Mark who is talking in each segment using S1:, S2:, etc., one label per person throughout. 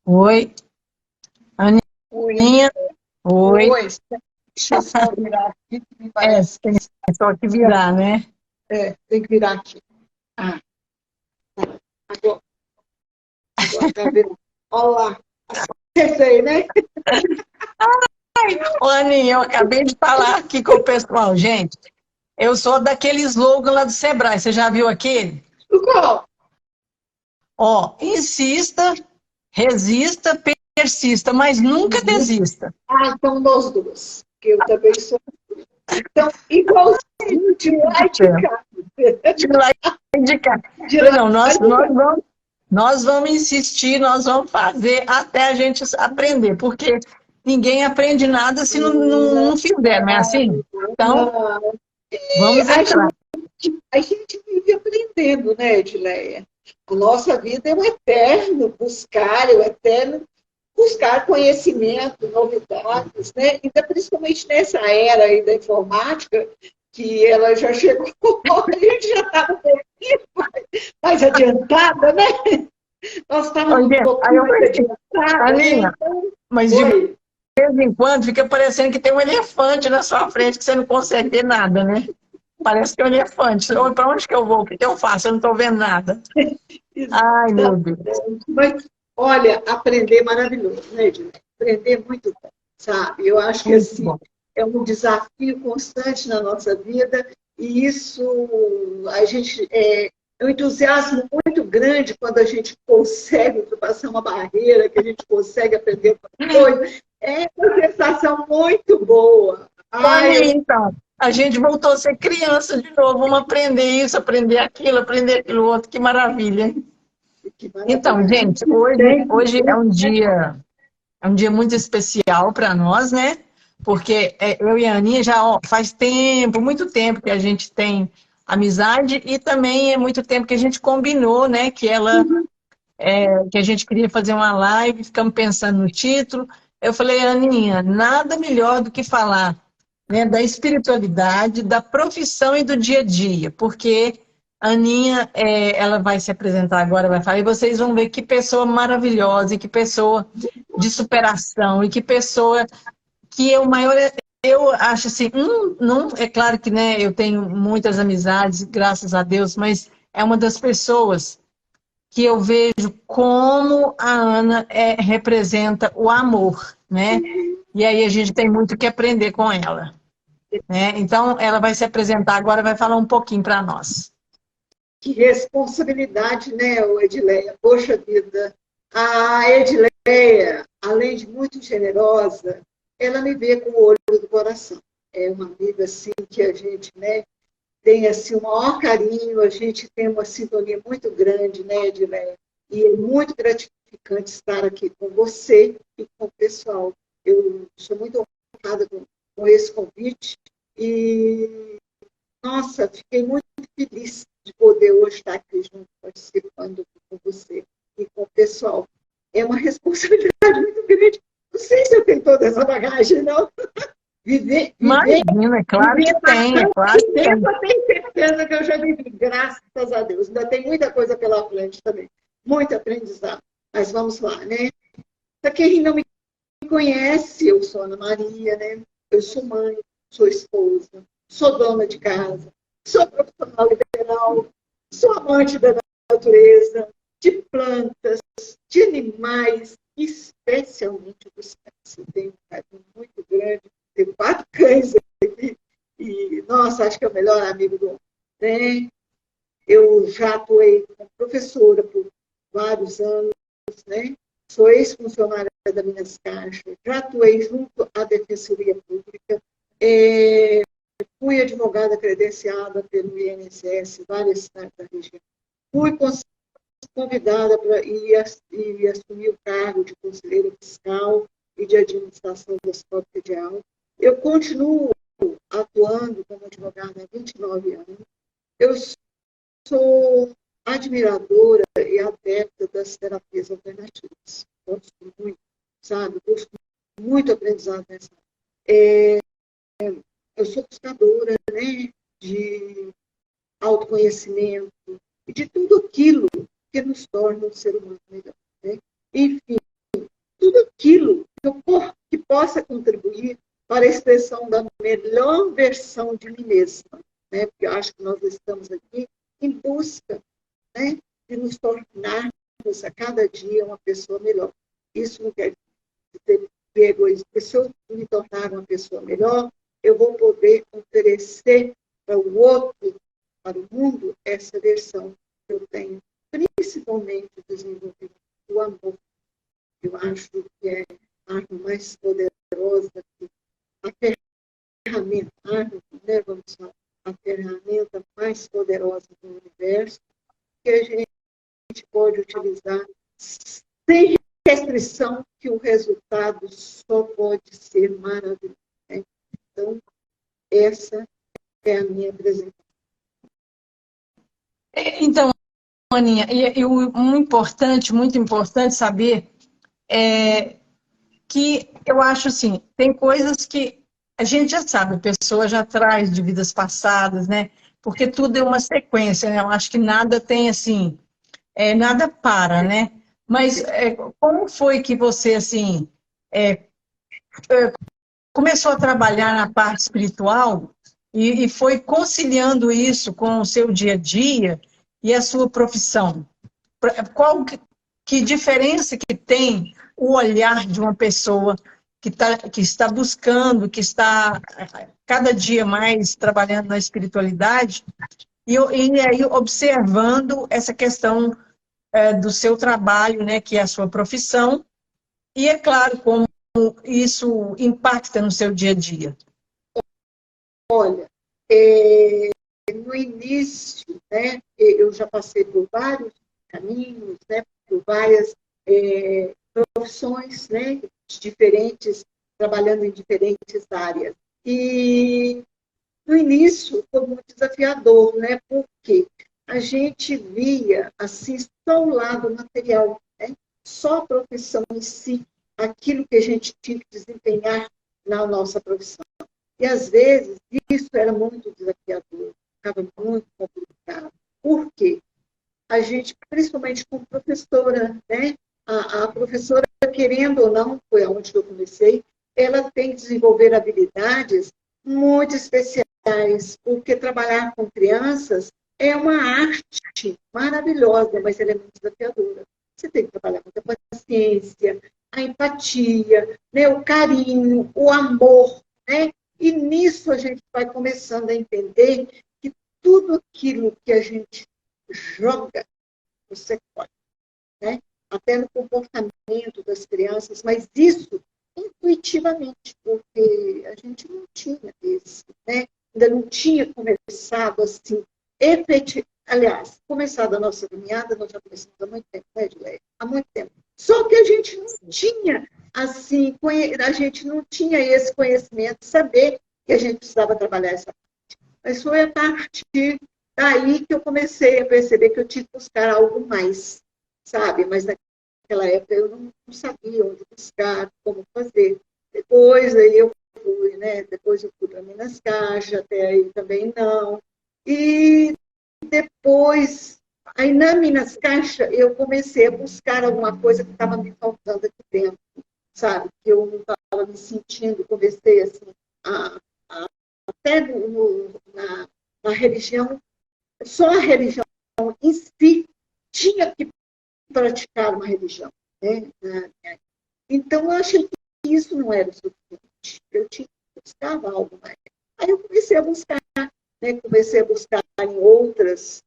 S1: Oi,
S2: Oi,
S1: Aninha. Oi.
S2: oi. Deixa eu só virar aqui, que me
S1: É,
S2: parece que
S1: tem só que virar, né?
S2: tem que virar aqui. Ah, agora, agora tá vendo? Olha lá, acertei, né?
S1: Ô, Aninha, eu acabei de falar aqui com o pessoal, gente. Eu sou daquele slogan lá do Sebrae. Você já viu aquele?
S2: O qual?
S1: Ó, insista, resista, persista, mas nunca desista.
S2: Ah, então nós duas, que eu também sou. Então, igualzinho de
S1: Meu Deus
S2: lá
S1: do
S2: e de
S1: céu.
S2: cá.
S1: De lá e de cá.
S2: De
S1: Falei,
S2: lá
S1: não,
S2: e de cá.
S1: nós vamos insistir, nós vamos fazer até a gente aprender, porque ninguém aprende nada se não fizer, não é assim? Então,
S2: Não. E
S1: vamos entrar.
S2: a gente vive aprendendo, né, Edileia? A nossa vida é o eterno buscar, é o eterno buscar conhecimento, novidades, né? Ainda principalmente nessa era aí da informática, que ela já chegou, a gente já está um pouquinho mais adiantada, né? Nós estávamos um
S1: Aí
S2: pouquinho
S1: eu
S2: mais
S1: falei,
S2: adiantada, né?
S1: Aninha,
S2: Então,
S1: mas de
S2: oi.
S1: vez em quando fica parecendo que tem um elefante na sua frente que você não consegue ver nada, né? Parece que é um elefante. Para onde que eu vou? O que que eu faço? Eu não estou vendo nada. Ai, meu Deus.
S2: Mas, olha, aprender é maravilhoso, né, Edith? Aprender é muito bom, sabe? Eu acho que,
S1: Muito
S2: assim,
S1: bom.
S2: é um desafio constante na nossa vida e isso, a gente, é um entusiasmo muito grande quando a gente consegue ultrapassar uma barreira, que a gente consegue aprender uma coisa. É uma sensação muito boa. Ai,
S1: Aninha, então, a gente voltou a ser criança de novo. Vamos aprender isso, aprender aquilo outro. Que maravilha, hein?
S2: que
S1: Então,
S2: maravilha. A gente
S1: gente, hoje,
S2: tem que
S1: hoje é um dia muito especial para nós, né? Porque eu e a Aninha já ó, faz tempo, muito tempo que a gente tem amizade e também é muito tempo que a gente combinou, né? Que a gente queria fazer uma live, ficamos pensando no título. Eu falei, Aninha, nada melhor do que falar, né, da espiritualidade, da profissão e do dia a dia, porque a Aninha, ela vai se apresentar agora, vai falar, e vocês vão ver que pessoa maravilhosa, e que pessoa de superação, e que pessoa que é o maior. Eu acho assim, não, é claro que né, eu tenho muitas amizades, graças a Deus, mas é uma das pessoas que eu vejo como a Ana representa o amor, né? E aí a gente tem muito que aprender com ela, né? Então ela vai se apresentar agora, vai falar um pouquinho para nós.
S2: Que responsabilidade, né, Edileia? Poxa vida. A Edileia, além de muito generosa, ela me vê com o olho do coração. É uma amiga assim que a gente, né, tem assim o maior carinho, a gente tem uma sintonia muito grande, né, Edileia? E é muito gratificante estar aqui com você e com o pessoal. Eu sou muito honrada com esse convite e nossa, fiquei muito feliz de poder hoje estar aqui junto, participando com você e com o pessoal. É uma responsabilidade muito grande. Não sei se eu tenho toda essa bagagem, não. Viver
S1: Imagina, é claro que tem, é claro
S2: bastante
S1: que
S2: tempo,
S1: tem.
S2: eu tenho certeza que eu já vivi, graças a Deus. Ainda tem muita coisa pela frente também, muito aprendizado. Mas vamos lá, né? Para quem não me conhece, eu sou Ana Maria, né? Eu sou mãe, sou esposa, sou dona de casa, sou profissional liberal, sou amante da natureza, de plantas, de animais, especialmente dos cães. Eu tenho um carinho muito grande, tenho 4 cães aqui, e, nossa, acho que é o melhor amigo do homem. Né? Eu já atuei como professora por vários anos, né? Sou ex-funcionária da Minas Caixa, já atuei junto à Defensoria Pública, fui advogada credenciada pelo INSS, várias cidades da região. Fui convidada para ir assumir o cargo de conselheira fiscal e de administração do Hospital Federal. Eu continuo atuando como advogada há 29 anos. Eu sou admiradora e adepta das terapias alternativas. Gosto muito, sabe? Gosto muito aprendizado nessa área. Eu sou buscadora, né, de autoconhecimento e de tudo aquilo que nos torna um ser humano melhor. Né? Enfim, possa contribuir para a expressão da melhor versão de mim mesma, né? Porque eu acho que nós estamos aqui em busca, né, de nos tornarmos a cada dia uma pessoa melhor. Isso não quer dizer egoísmo, porque se eu me tornar uma pessoa melhor, eu vou poder oferecer para o outro, para o mundo, essa versão que eu tenho, principalmente desenvolvendo o amor. Eu acho que é a arma mais poderosa, a ferramenta, né, vamos falar, a ferramenta mais poderosa do universo, que a gente pode utilizar sem restrição, que o resultado só pode ser maravilhoso. Né? Então, essa é a minha apresentação.
S1: Então, Aninha, muito importante saber é que eu acho assim, tem coisas que a gente já sabe, a pessoa já traz de vidas passadas, né? Porque tudo é uma sequência, né? Eu acho que nada tem assim, nada para, né? Mas como foi que você, assim, começou a trabalhar na parte espiritual e foi conciliando isso com o seu dia a dia e a sua profissão? Qual que diferença que tem o olhar de uma pessoa que está buscando, que está cada dia mais trabalhando na espiritualidade e aí observando essa questão do seu trabalho, né, que é a sua profissão, e é claro como isso impacta no seu dia a dia.
S2: Olha, no início, né, eu já passei por vários caminhos, né, por várias profissões, né, diferentes, trabalhando em diferentes áreas. E no início foi muito desafiador, né, porque a gente via assim só o lado material, né, só a profissão em si, aquilo que a gente tinha que desempenhar na nossa profissão. E, às vezes, isso era muito desafiador, ficava muito complicado. Por quê? A gente, principalmente como professora, né? A professora, querendo ou não, foi aonde eu comecei, ela tem que desenvolver habilidades muito especiais, porque trabalhar com crianças é uma arte maravilhosa, mas ela é muito desafiadora. Você tem que trabalhar com a paciência, a empatia, né? O carinho, o amor, né? E nisso a gente vai começando a entender que tudo aquilo que a gente joga, você pode, né? Até no comportamento das crianças, mas isso intuitivamente, porque a gente não tinha esse, né? Ainda não tinha começado assim, efetivamente. Aliás, começado a nossa caminhada, nós já começamos há muito tempo, né, Edilé? Há muito tempo. Só que a gente não tinha, assim, a gente não tinha esse conhecimento, saber que a gente precisava trabalhar essa parte. Mas foi a partir daí que eu comecei a perceber que eu tinha que buscar algo mais, sabe? Mas naquela época eu não sabia onde buscar, como fazer. Depois aí eu fui, né? Depois eu fui para Minas Caixas, até aí também não. E depois, aí na Minas Caixas, eu comecei a buscar alguma coisa que estava me faltando aqui dentro, sabe? Que eu não estava me sentindo, comecei assim, até na religião, só a religião em si tinha que praticar uma religião, né? Então, eu achei que isso não era o suficiente. Eu tinha que buscar algo mais. Aí eu comecei a buscar, né? Comecei a buscar em outras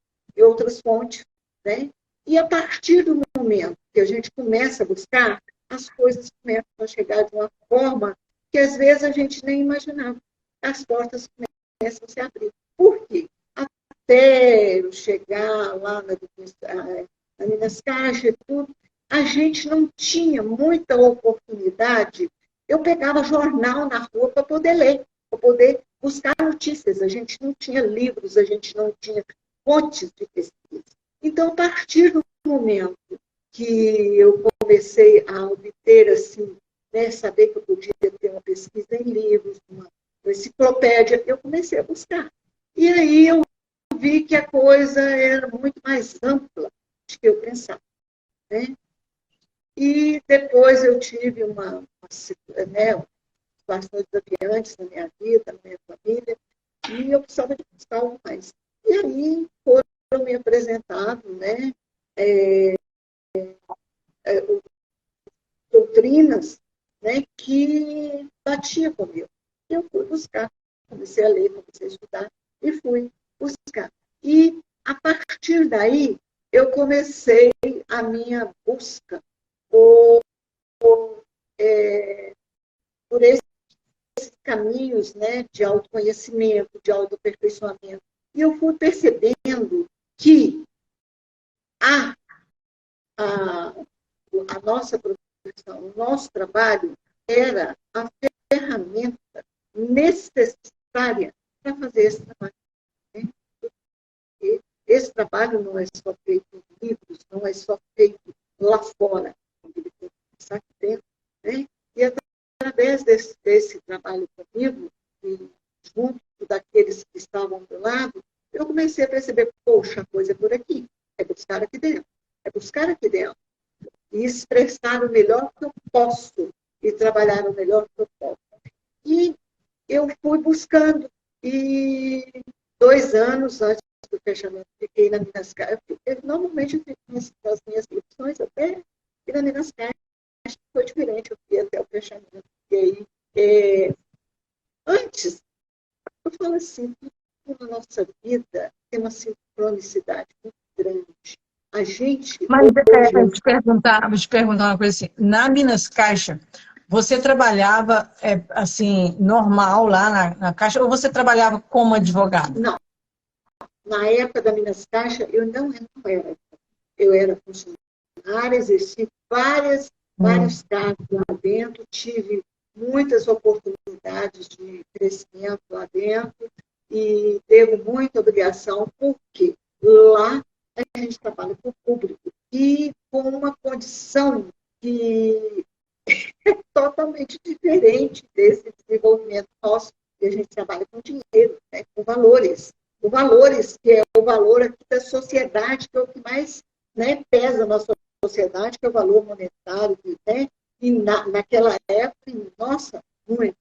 S2: fontes, né? E a partir do momento que a gente começa a buscar, as coisas começam a chegar de uma forma que às vezes a gente nem imaginava. As portas começam a se abrir. Por quê? Até eu chegar lá na Minas Caixas e tudo, a gente não tinha muita oportunidade. Eu pegava jornal na rua para poder ler, para poder buscar notícias. A gente não tinha livros, a gente não tinha fontes de pesquisa. Então, a partir do momento que eu comecei a obter, assim, né, saber que eu podia ter uma pesquisa em livros, uma enciclopédia, eu comecei a buscar. E aí eu vi que a coisa era muito mais ampla do que eu pensava, né? E depois eu tive bastante desafiantes na minha vida, na minha família, e eu precisava de buscar algo mais. E aí foram me apresentados, né, doutrinas, né, que batiam comigo. Eu fui buscar, comecei a ler, comecei a estudar e fui buscar. E, a partir daí, eu comecei a minha busca por, por esses caminhos, né, de autoconhecimento, de autoaperfeiçoamento. E eu fui percebendo que a, a, a nossa profissão, o nosso trabalho era a ferramenta necessária para fazer esse trabalho. Né? Esse trabalho não é só feito em livros, não é só feito lá fora, ele tem que começar aqui dentro. Né? E através desse trabalho comigo, e junto daqueles que estavam do lado, eu comecei a perceber, poxa, a coisa é por aqui, é buscar aqui dentro, é buscar aqui dentro, e expressar o melhor que eu posso, e trabalhar o melhor que eu posso. E eu fui buscando, e 2 anos antes do fechamento, fiquei na Minas Caixas. Normalmente eu fico nas minhas profissões até, e na Minas Caixas foi diferente, eu fui até o fechamento. E aí, antes, eu falo assim, tudo na nossa vida tem uma sincronicidade muito grande. A gente,
S1: Mas
S2: hoje,
S1: vou te perguntar uma coisa assim. Na Minas Caixa, você trabalhava assim, normal lá na Caixa, ou você trabalhava como advogado?
S2: não, na época da Minas Caixa, eu não era. Eu era funcionária, exerci vários cargos lá dentro, tive muitas oportunidades de crescimento lá dentro e devo muita obrigação, porque lá a gente trabalha com o público e com uma condição que é totalmente diferente desse desenvolvimento nosso, que a gente trabalha com dinheiro, né, com valores. O valores, que é o valor aqui da sociedade, que é o que mais, né, pesa na sociedade, que é o valor monetário, né? E naquela época, nossa, muito.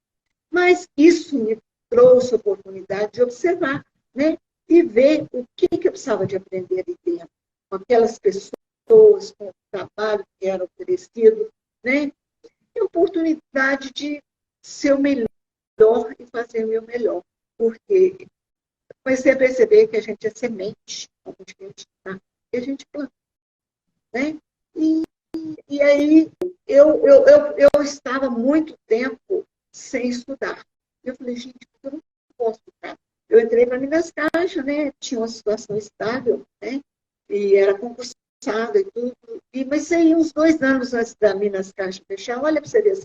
S2: Mas isso me trouxe a oportunidade de observar, né? E ver o que eu precisava de aprender ali dentro, com aquelas pessoas, com o trabalho que era oferecido, né? E a oportunidade de ser o melhor e fazer o meu melhor. Porque comecei a perceber que a gente é semente, onde a gente está, e a gente planta, né? E aí eu estava muito tempo sem estudar. Eu falei, gente, eu não posso ficar. Eu entrei para Minas Caixas, né? Tinha uma situação estável, né? E era concursada e tudo. Mas aí, uns 2 anos antes da Minas Caixas fechar, olha para você ver a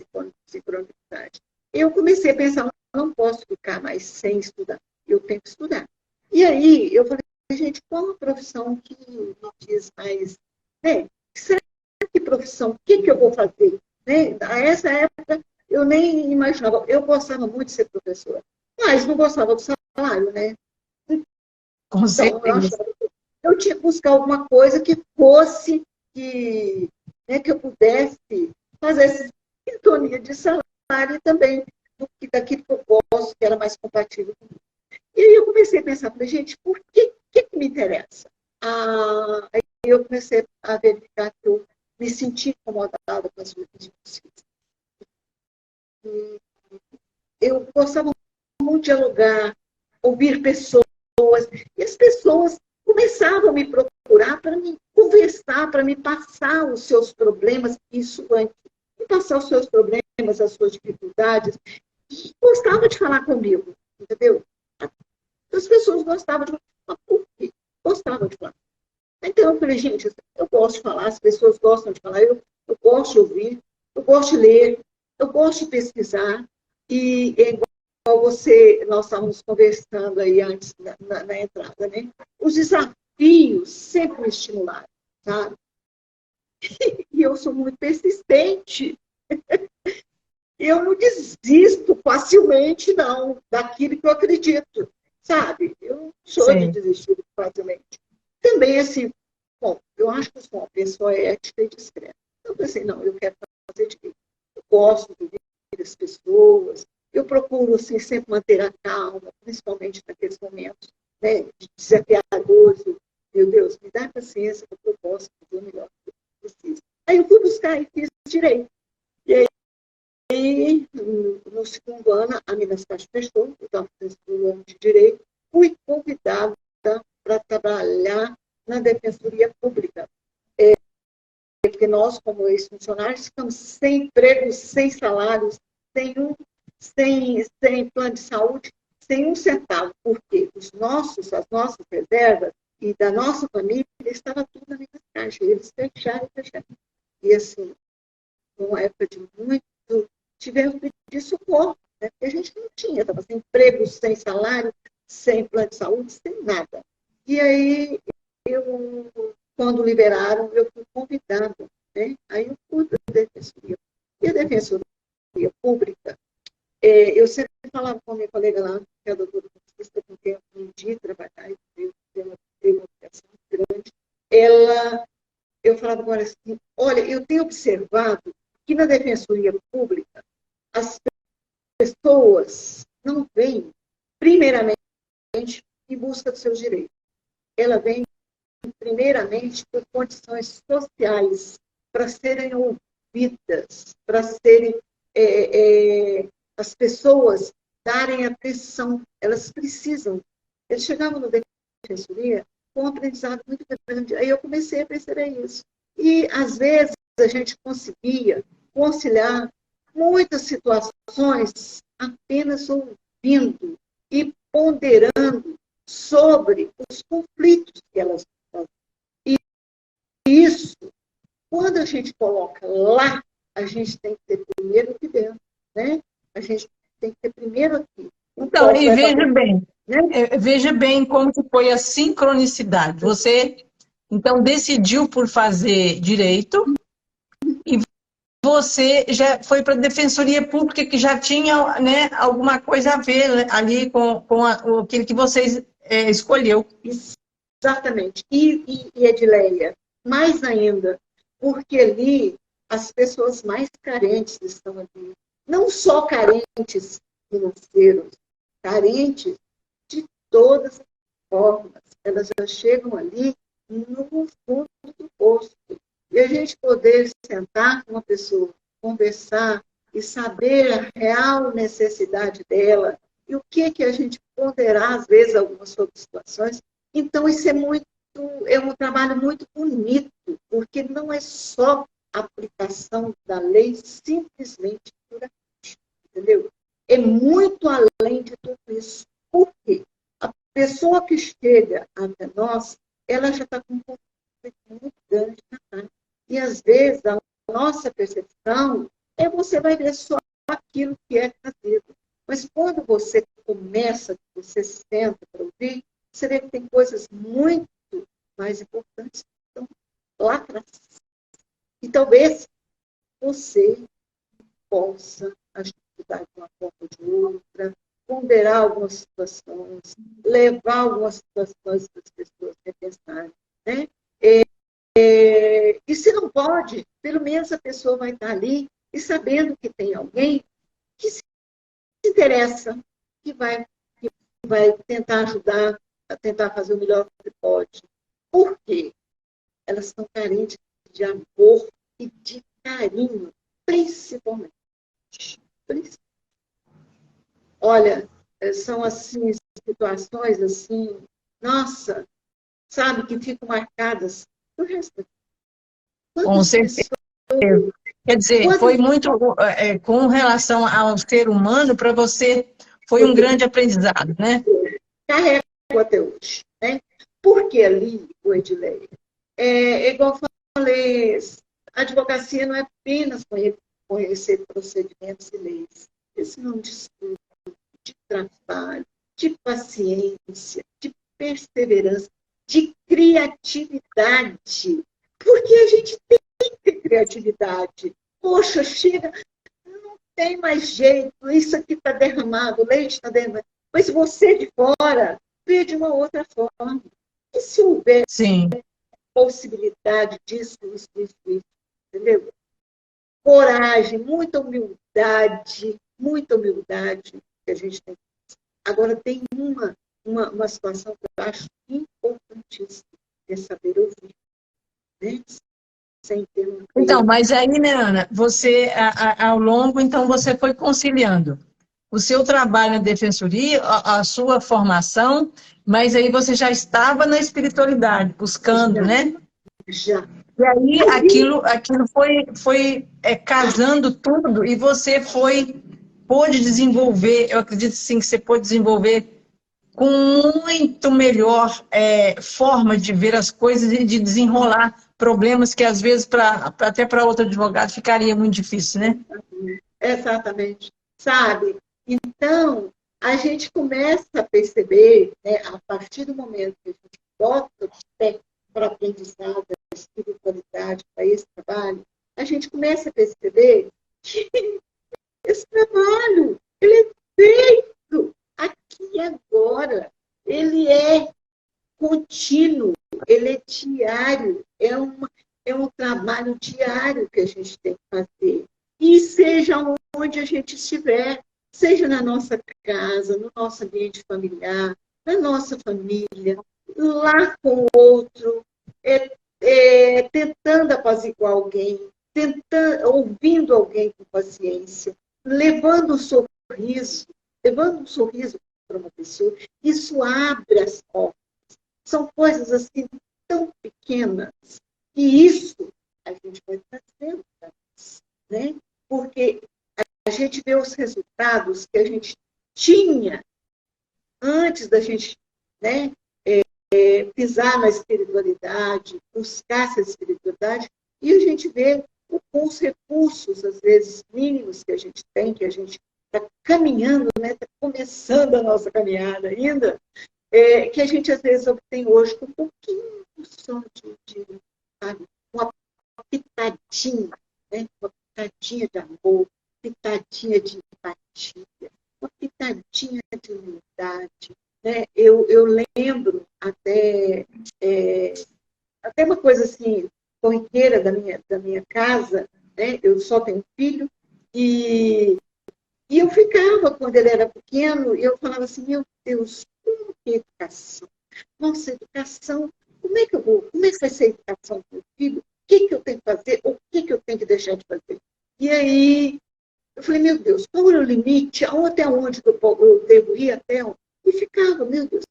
S2: sincronicidade. Eu comecei a pensar, não posso ficar mais sem estudar. Eu tenho que estudar. E aí, eu falei, gente, qual a profissão que me diz mais, né? Que profissão? O que eu vou fazer? Né? A essa época, eu nem imaginava. Eu gostava muito de ser professora, mas não gostava do salário, né?
S1: Com
S2: Então,
S1: certeza.
S2: eu tinha que buscar alguma coisa que fosse, né, que eu pudesse fazer essa sintonia de salário e também daquilo que eu gosto, que era mais compatível comigo. E aí eu comecei a pensar, falei, gente, por que me interessa? Aí eu comecei a verificar que eu me senti incomodada com as minhas injustiças. Eu gostava muito de dialogar, ouvir pessoas, e as pessoas começavam a me procurar para me conversar, para me passar os seus problemas, isso antes, me passar os seus problemas, as suas dificuldades, e gostava de falar comigo, entendeu? As pessoas gostavam de falar, por quê? Gostavam de falar. Então, eu falei, gente, eu gosto de falar, as pessoas gostam de falar, eu gosto de ouvir, eu gosto de ler, eu gosto de pesquisar, e é igual nós estávamos conversando aí antes, na entrada, né? Os desafios sempre me estimularam, sabe? E eu sou muito persistente. Eu não desisto facilmente, não, daquilo que eu acredito, sabe? Eu não sou de
S1: Sim.
S2: desistir facilmente. Também, assim, bom, eu acho que eu sou uma pessoa ética e discreta. Então, eu pensei, não, eu quero fazer direito. Eu gosto do direito, as pessoas. Eu procuro assim, sempre manter a calma, principalmente naqueles momentos, né, de desafiadores. Meu Deus, me dá paciência para que eu possa fazer o melhor que eu preciso. Aí eu fui buscar e fiz direito. E aí, no segundo ano, a Minas Caixa fechou, eu estava fazendo o segundo ano de direito, fui convidada para trabalhar na Defensoria Pública. Porque nós, como ex-funcionários, ficamos sem emprego, sem salários, sem plano de saúde, sem um centavo, porque as nossas reservas e da nossa família estava tudo na Minas Caixa. E eles fecharam. E assim, numa época de muito, tivemos que pedir socorro, né? Porque a gente não tinha, estava sem emprego, sem salário, sem plano de saúde, sem nada. E aí, quando liberaram, eu fui convidada, né? Aí eu fui para a Defensoria. E a Defensoria Pública, eu sempre falava com a minha colega lá, que é a doutora Francisca, com quem eu aprendi a trabalhar, e teve uma educação grande, eu falava agora assim, olha, eu tenho observado que na Defensoria Pública as pessoas não vêm, primeiramente, em busca dos seus direitos. Ela vem, primeiramente, por condições sociais, para serem ouvidas, para serem as pessoas darem atenção. Elas precisam. Eles chegavam na Defensoria com um aprendizado muito grande. Aí eu comecei a perceber isso. E, às vezes, a gente conseguia conciliar muitas situações apenas ouvindo e ponderando sobre os conflitos que elas têm. E isso, quando a gente coloca lá, a gente tem que ter primeiro aqui dentro, né? A gente tem que ter primeiro aqui.
S1: Então, e veja bem, né? Veja bem como que foi a sincronicidade. Você, então, decidiu por fazer direito e você já foi para a Defensoria Pública, que já tinha, né, alguma coisa a ver, né, ali com aquilo que você escolheu.
S2: Exatamente. E Edileia, mais ainda, porque ali as pessoas mais carentes estão ali. Não só carentes financeiros, carentes de todas as formas. Elas já chegam ali no fundo do poço. E a gente poder sentar com uma pessoa, conversar e saber a real necessidade dela e o que a gente ponderar, às vezes, algumas situações. Então, isso é um trabalho muito bonito, porque não é só a aplicação da lei simplesmente por aqui, entendeu? É muito além de tudo isso. Por quê? A pessoa que chega até nós, ela já está com um conflito muito grande na cara. E, às vezes, a nossa percepção você vai ver só aquilo que é trazido. Mas quando você começa, você senta para ouvir, você vê que tem coisas muito mais importantes que estão lá atrás. E talvez você possa ajudar de uma forma ou de outra, ponderar algumas situações, levar algumas situações para as pessoas repensarem, né? E se não pode, pelo menos a pessoa vai estar ali e sabendo que tem alguém que se interessa, que vai tentar ajudar, a tentar fazer o melhor que pode. Por quê? Elas estão carentes de amor e de carinho, principalmente. Olha, são assim situações assim, nossa, sabe, que ficam marcadas do resto.
S1: Com certeza. Quer dizer, foi muito com relação ao ser humano, para você foi um grande aprendizado, né?
S2: Carrego até hoje, né? Porque ali, o Edileia, igual eu falei, a advocacia não é apenas conhecer procedimentos e leis. Esse não de estudo, de trabalho, de paciência, de perseverança, de criatividade. Porque a gente tem que ter criatividade. Poxa, chega, não tem mais jeito, isso aqui está derramado, o leite está derramado. Mas você de fora vê de uma outra forma. E se houver
S1: Sim.
S2: possibilidade disso, isso, entendeu? coragem, muita humildade que a gente tem. Agora, tem uma situação que eu acho importantíssima, é saber ouvir, né? Sem ter um
S1: Então, mas aí, né, Ana, você, ao longo, então, você foi conciliando o seu trabalho na defensoria, a sua formação, mas aí você já estava na espiritualidade, buscando, né?
S2: já.
S1: E aí aquilo foi casando tudo e você pôde desenvolver, eu acredito sim que você pôde desenvolver com muito melhor forma de ver as coisas e de desenrolar problemas que às vezes até para outro advogado ficaria muito difícil, né?
S2: Exatamente. Sabe? Então, a gente começa a perceber, né, a partir do momento que a gente bota o pé para a aprendizado da espiritualidade, para esse trabalho, a gente começa a perceber que esse trabalho, ele é feito aqui e agora. Ele é contínuo, ele é diário, é um trabalho diário que a gente tem que fazer. E seja onde a gente estiver, seja na nossa casa, no nosso ambiente familiar, na nossa família, lá com o outro, tentando apaziguar alguém, ouvindo alguém com paciência, levando um sorriso para uma pessoa, isso abre as portas. São coisas assim tão pequenas que isso a gente vai trazendo para nós, né? Porque a gente vê os resultados que a gente tinha antes da gente, né, pisar na espiritualidade, buscar essa espiritualidade, e a gente vê com os recursos, às vezes, mínimos que a gente tem, que a gente está caminhando, né, está começando a nossa caminhada ainda, que a gente, às vezes, obtém hoje com um pouquinho só sabe, uma pitadinha, né, uma pitadinha de amor, pitadinha de empatia, uma pitadinha de humildade. Né? Eu lembro até uma coisa assim, corriqueira da minha casa, né? Eu só tenho filho, e eu ficava, quando ele era pequeno, e eu falava assim, meu Deus, como que é educação? Nossa, educação, como é que vai ser a educação do meu filho? O que eu tenho que fazer? Ou o que eu tenho que deixar de fazer? E aí, eu falei, meu Deus, qual era o limite? Até onde eu devo ir? Até onde? E ficava, meu Deus.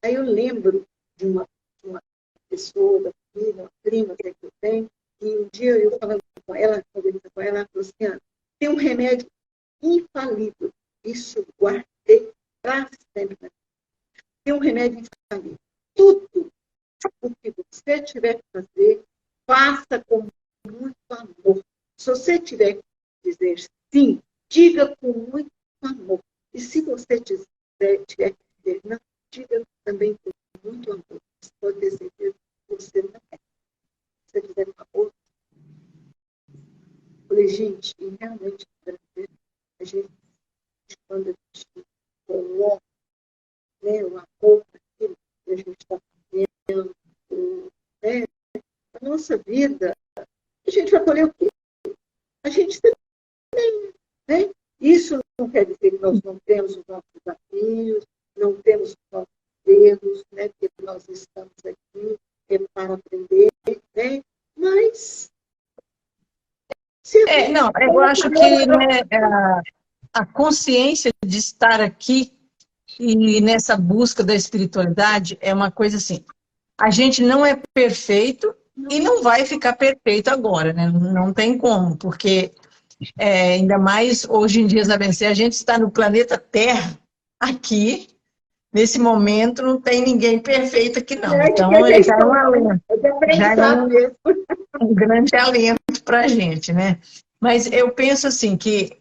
S2: Aí eu lembro de uma pessoa, da família, uma prima que eu tenho, e um dia eu falando com ela, conversando com ela falou assim, tem um remédio infalível, isso guardei para sempre. Tem um remédio infalível. Tudo o que você tiver que fazer, faça com muito amor. Se você tiver que dizer sim, diga com muito amor. E se você tiver que dizer não, diga também com muito amor. Você pode ter certeza que você não é. Se você fizer com amor, eu falei, gente, e realmente, a gente, quando a gente coloca, né, o amor naquilo que a gente está fazendo, né, a nossa vida, a gente vai colher o quê? A gente também, né? Isso não quer dizer que nós não temos os nossos desafios, não temos os nossos erros, né? Porque nós estamos aqui para aprender, né? Mas...
S1: Não, eu acho que né, a consciência de estar aqui e nessa busca da espiritualidade é uma coisa assim, a gente não é perfeito e não vai ficar perfeito agora, né? Não tem como, porque ainda mais hoje em dia, a gente está no planeta Terra, aqui, nesse momento, não tem ninguém perfeito aqui, não. Então, já é um alento, já é um grande alento para a gente, né? Mas eu penso assim, que,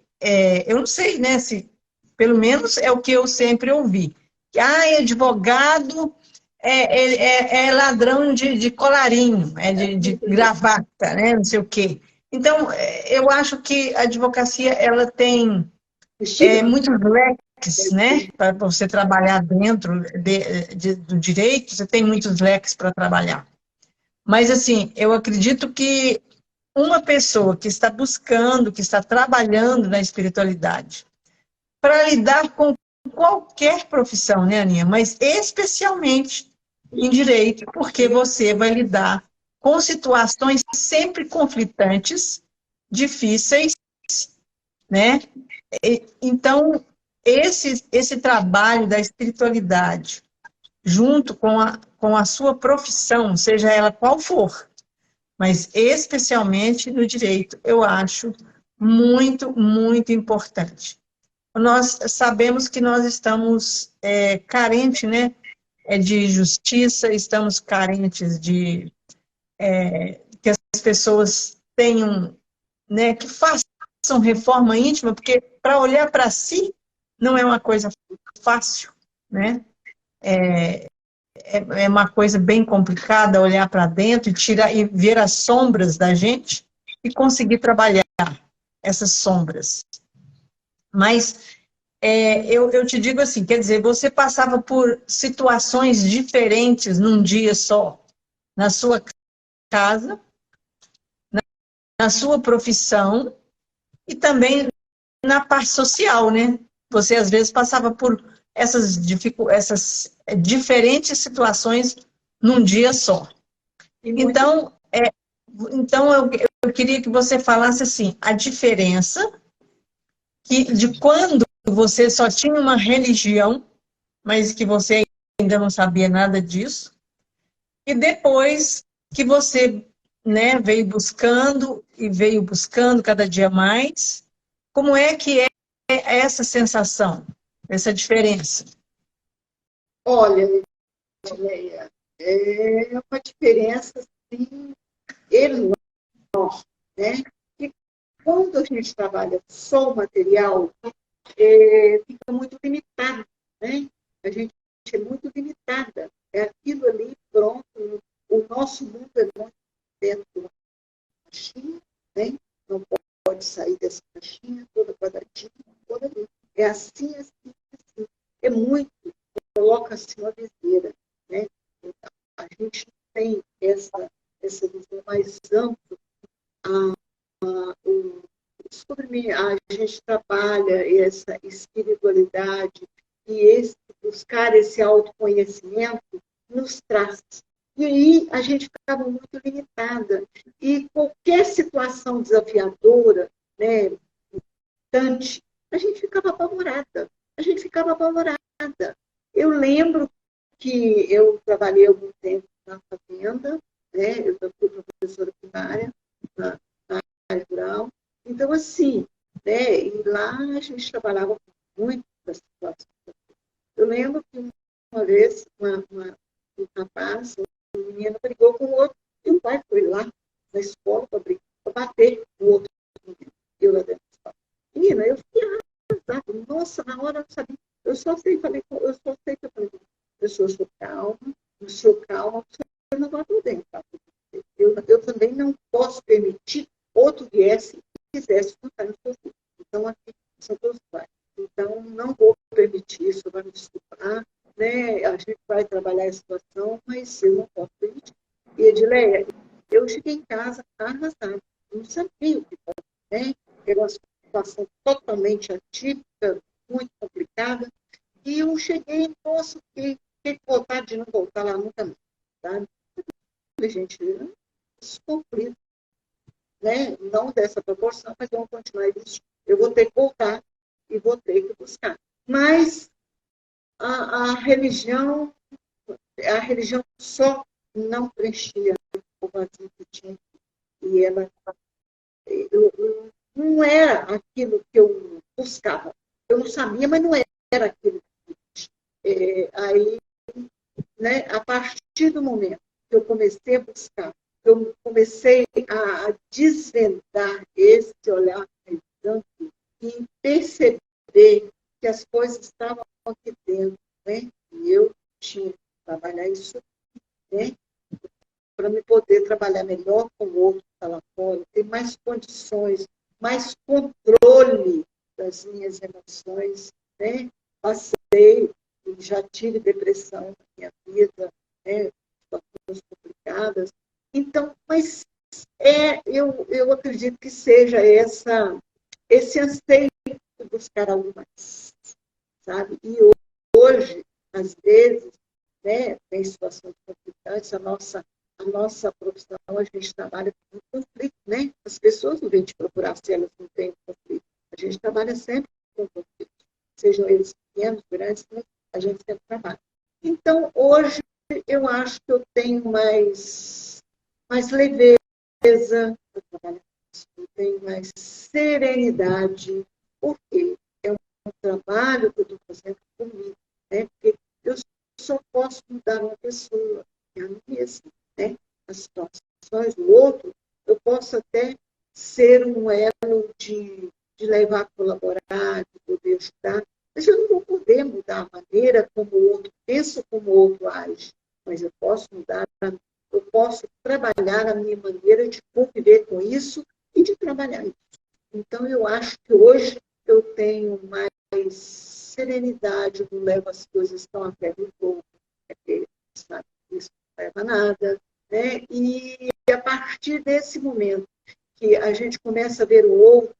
S1: eu não sei, né, se, pelo menos é o que eu sempre ouvi, que, advogado é ladrão de colarinho, de gravata, né, não sei o quê. Então, eu acho que a advocacia, ela tem muitos leques, né, para você trabalhar dentro do direito, você tem muitos leques para trabalhar. Mas, assim, eu acredito que uma pessoa que está buscando, que está trabalhando na espiritualidade, para lidar com qualquer profissão, né, Aninha? Mas especialmente em direito, porque você vai lidar com situações sempre conflitantes, difíceis, né? Então, esse trabalho da espiritualidade, junto com a sua profissão, seja ela qual for, mas especialmente no direito, eu acho muito, muito importante. Nós sabemos que nós estamos carentes, né, de justiça, estamos carentes de que as pessoas tenham, né, que façam reforma íntima, porque para olhar para si não é uma coisa fácil, né? É uma coisa bem complicada olhar para dentro e tirar e ver as sombras da gente e conseguir trabalhar essas sombras. Mas eu te digo assim, quer dizer, você passava por situações diferentes num dia só, na sua casa, na sua profissão e também na parte social, né? Você às vezes passava por essas diferentes situações num dia só. Então eu queria que você falasse assim, a diferença de quando você só tinha uma religião, mas que você ainda não sabia nada disso, e depois que você, né, veio buscando cada dia mais, como é que é essa sensação, essa diferença?
S2: Olha, Leia, é uma diferença assim, enorme, né? E quando a gente trabalha só o material, fica muito limitado, né? A gente é muito limitada. É aquilo ali, pronto. O nosso mundo é muito dentro de uma caixinha, né? Não pode sair dessa caixinha toda quadradinha, toda ali. É assim, assim, assim. É muito, coloca assim uma viseira, né? Então, a gente tem essa visão mais ampla. A gente trabalha essa espiritualidade e buscar esse autoconhecimento nos traz. E aí a gente ficava muito limitada. E qualquer situação desafiadora, né, a gente ficava apavorada. A gente ficava apavorada. Eu lembro que eu trabalhei algum tempo na fazenda, né, eu fui professora primária na área rural. Então, assim, né, e lá a gente trabalhava com muitas situações. Eu lembro que uma vez um rapaz, um menino brigou com o outro, e o pai foi lá na escola para bater o outro menino. Eu lá dentro da escola. Menina, eu fiquei arrasada. Nossa, na hora eu não sabia. Eu só sei que eu falei, eu sou calma, eu sou calma, você não vai poder. Tá? Eu também não posso permitir outro viesse e quisesse contar nos seus filhos. Então, aqui são todos pais. Então, não vou permitir isso, vai me desculpar, né? A gente vai trabalhar a situação, mas eu não posso permitir. E, Edileia, eu cheguei em casa arrasada, não sabia o que fazer, né? Era uma situação totalmente atípica, muito complicada, e eu cheguei, nossa, que vontade de não voltar lá nunca mais, sabe? Gente, descobri, né? Não dessa proporção, mas vamos continuar existindo. Eu vou ter que voltar e vou ter que buscar. Mas a religião só não preenchia o vazio que tinha. E ela não era aquilo que eu buscava. Eu não sabia, mas não era aquilo. Aí, né, a partir do momento que eu comecei a buscar, eu comecei a desvendar esse olhar e perceber que as coisas estavam aqui dentro, né? E eu tinha que trabalhar isso, né? Para me poder trabalhar melhor com o outro que está lá fora, ter mais condições, mais controle das minhas emoções, né? Passei, já tive depressão na minha vida, né? Situações complicadas. Então, mas eu acredito que seja esse anseio de buscar algo mais, sabe? E hoje, às vezes, né, tem situações conflitantes, a nossa profissão, a gente trabalha com conflito, né? As pessoas não vêm te procurar se elas não têm conflito. A gente trabalha sempre com conflito, sejam eles pequenos, grandes, né? A gente sempre trabalha. Então, hoje, eu acho que eu tenho mais leveza para trabalhar com isso, eu tenho mais serenidade, porque é um trabalho que eu estou fazendo comigo, né? Porque eu só posso mudar uma pessoa, é a mim mesma, né? As situações do outro, eu posso até ser um elo de levar a colaborar, de poder ajudar, mas eu não vou poder mudar a maneira como o outro pensa, como o outro age, mas eu posso mudar, eu posso trabalhar a minha maneira de conviver com isso e de trabalhar isso. Então, eu acho que hoje eu tenho mais serenidade, não levo as coisas tão a ferro e fogo, porque sabe, isso não leva a nada, né? E a partir desse momento que a gente começa a ver o outro,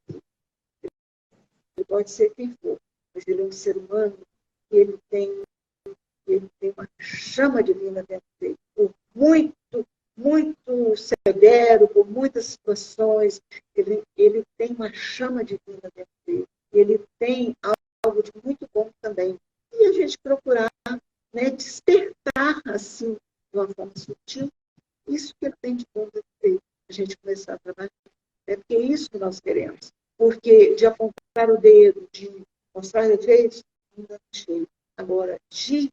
S2: ele pode ser quem for, mas ele é um ser humano e ele tem uma chama divina dentro dele, por muito severo, por muitas situações, ele tem uma chama divina dentro dele, ele tem algo de muito bom também. E a gente procurar, né, despertar, assim, de uma forma sutil, isso que ele tem de bom dentro dele, a gente começar a trabalhar. É porque é isso que nós queremos. Porque de apontar o dedo, de mostrar defeitos, ainda não chega. Agora, de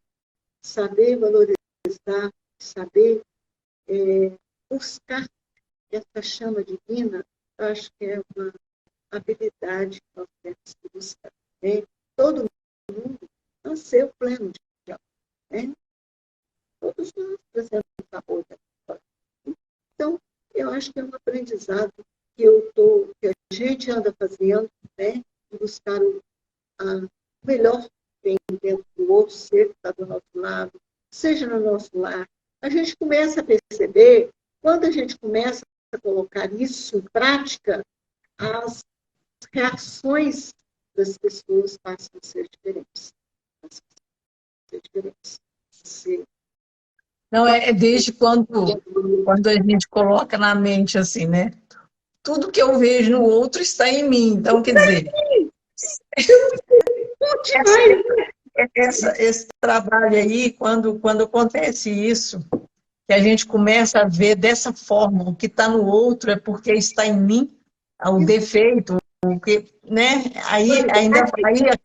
S2: saber valorizar, saber buscar essa chama divina, eu acho que é uma habilidade que nós temos que buscar. Né? Todo mundo nasceu pleno de amor. Né? Todos nós precisamos da outra. Então, eu acho que é um aprendizado que a gente anda fazendo, né? De buscar o melhor que tem dentro do outro ser que está do nosso lado, seja no nosso lar. A gente começa a perceber, quando a gente começa a colocar isso em prática, as reações das pessoas passam a ser diferentes. Passam a ser diferentes.
S1: Não, é desde quando a gente coloca na mente assim, né? Tudo que eu vejo no outro está em mim. Então, quer dizer, esse trabalho aí, quando acontece isso, que a gente começa a ver dessa forma, o que está no outro é porque está em mim, o defeito, o que, né? Aí a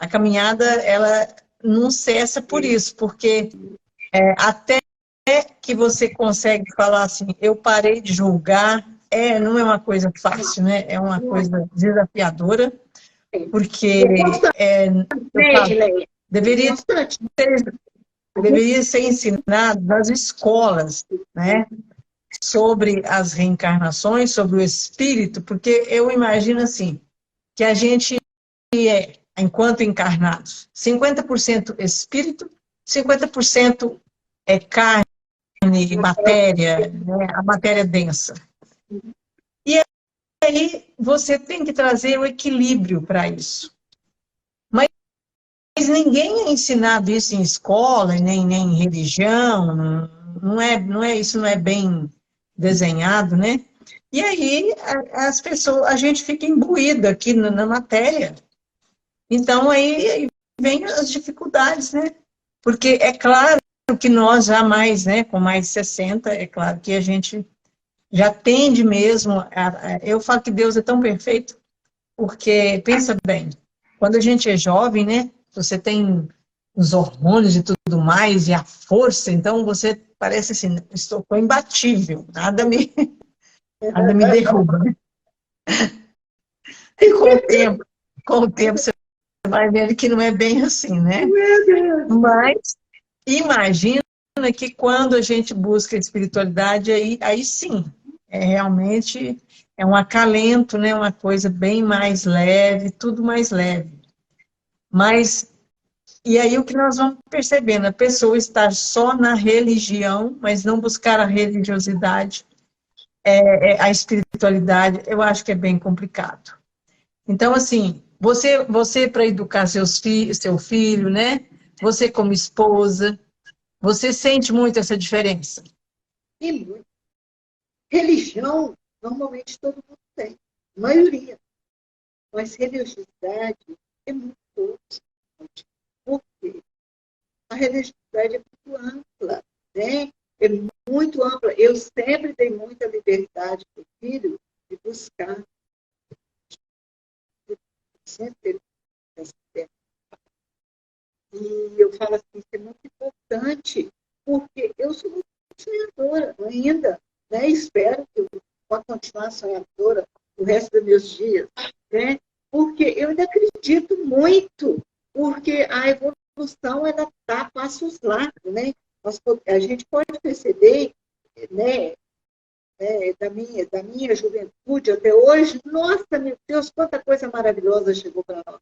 S1: caminhada, ela não cessa por isso, porque até que você consegue falar assim, eu parei de julgar, não é uma coisa fácil, né? É uma coisa desafiadora, porque eu falo, deveria ser ensinado nas escolas, né? Sobre as reencarnações, sobre o espírito, porque eu imagino assim, que a gente enquanto encarnados, 50% espírito, 50% é carne e matéria, né, a matéria densa. E aí você tem que trazer o equilíbrio para isso. Mas ninguém é ensinado isso em escola, nem em religião, isso não é bem desenhado, né? E aí as pessoas, a gente fica imbuído aqui na matéria. Então aí vem as dificuldades, né? Porque é claro que nós jamais, né, com mais de 60, é claro que a gente já tende mesmo, eu falo que Deus é tão perfeito, porque, pensa bem, quando a gente é jovem, né, você tem os hormônios e tudo mais, e a força, então você parece assim, estou imbatível, nada me derruba. E com o tempo você vai vendo que não é bem assim, né? Mas imagina que quando a gente busca a espiritualidade, aí sim, realmente é um acalento, né? Uma coisa bem mais leve, tudo mais leve. Mas, e aí o que nós vamos percebendo? A pessoa estar só na religião, mas não buscar a religiosidade, a espiritualidade, eu acho que é bem complicado. Então, assim, você para educar seu filho, né? Você como esposa, você sente muito essa diferença?
S2: E muito. Religião, normalmente todo mundo tem, a maioria. Mas religiosidade é muito pouco. Por quê? A religiosidade é muito ampla, né? É muito ampla. Eu sempre dei muita liberdade para o filho de buscar. Sempre teve essa liberdade. E eu falo assim, isso é muito importante, porque eu sou muito sonhadora ainda, né? Espero que eu possa continuar sonhadora o resto dos meus dias, né? Porque eu ainda acredito muito, porque a evolução ela está a passos largos, né? A gente pode perceber, né, da minha juventude até hoje, nossa, meu Deus, quanta coisa maravilhosa chegou para nós.